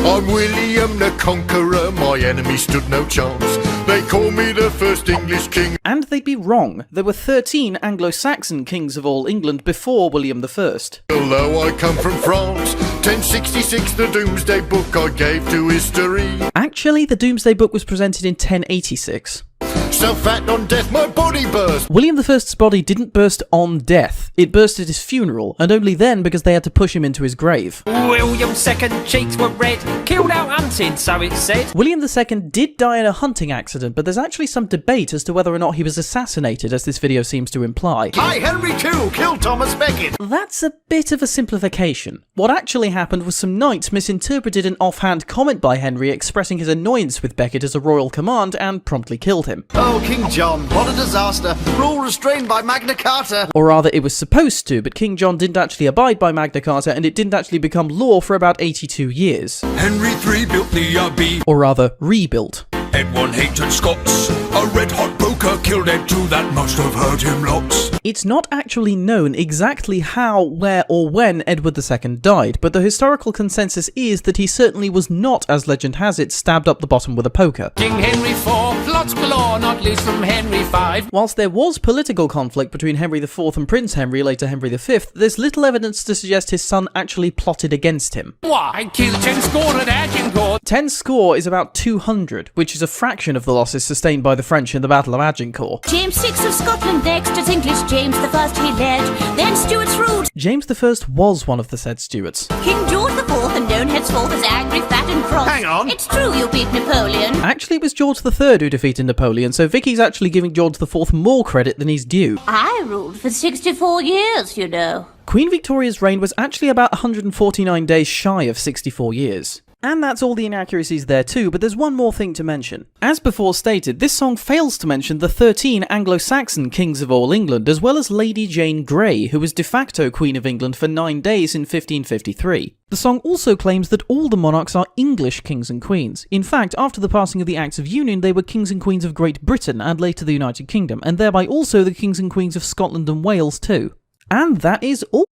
I'm William the Conqueror, my enemy stood no chance. They call me the first English king. And they'd be wrong. There were 13 Anglo-Saxon kings of all England before William I. Although I come from France, 1066 the Doomsday Book I gave to history. Actually, the Doomsday Book was presented in 1086. So fat on death, my body burst. William I's body didn't burst on death. It burst at his funeral, and only then because they had to push him into his grave. William's second cheeks were red, killed out hunting, so it said. William II did die in a hunting accident, but there's actually some debate as to whether or not he was assassinated, as this video seems to imply. I, Henry II, killed Thomas Becket. That's a bit of a simplification. What actually happened was some knights misinterpreted an offhand comment by Henry expressing his annoyance with Becket as a royal command and promptly killed him. Oh, King John, what a disaster. Rule restrained by Magna Carta. Or rather, it was supposed to, but King John didn't actually abide by Magna Carta, and it didn't actually become law for about 82 years. Henry III built the Abbey. Or rather, rebuilt. Edward hated Scots. A red-hot poker killed Ed too, that must have hurt him lots. It's not actually known exactly how, where, or when Edward II died, but the historical consensus is that he certainly was not, as legend has it, stabbed up the bottom with a poker. King Henry IV, plots galore, not least from Henry V. Whilst there was political conflict between Henry IV and Prince Henry, later Henry V, there's little evidence to suggest his son actually plotted against him. Why, killed 10 score at Agincourt. 10 score is about 200, which is a fraction of the losses sustained by the French in the Battle of Agincourt. James VI of Scotland next, as English James I he led, then Stuarts ruled. James I was one of the said Stuarts. King George IV and known henceforth as angry, fat and cross. Hang on. It's true you beat Napoleon. Actually, it was George III who defeated Napoleon, so Vicky's actually giving George IV more credit than he's due. I ruled for 64 years, you know. Queen Victoria's reign was actually about 149 days shy of 64 years. And that's all the inaccuracies there too, but there's one more thing to mention. As before stated, this song fails to mention the 13 Anglo-Saxon kings of all England, as well as Lady Jane Grey, who was de facto Queen of England for 9 days in 1553. The song also claims that all the monarchs are English kings and queens. In fact, after the passing of the Acts of Union, they were kings and queens of Great Britain and later the United Kingdom, and thereby also the kings and queens of Scotland and Wales too. And that is all.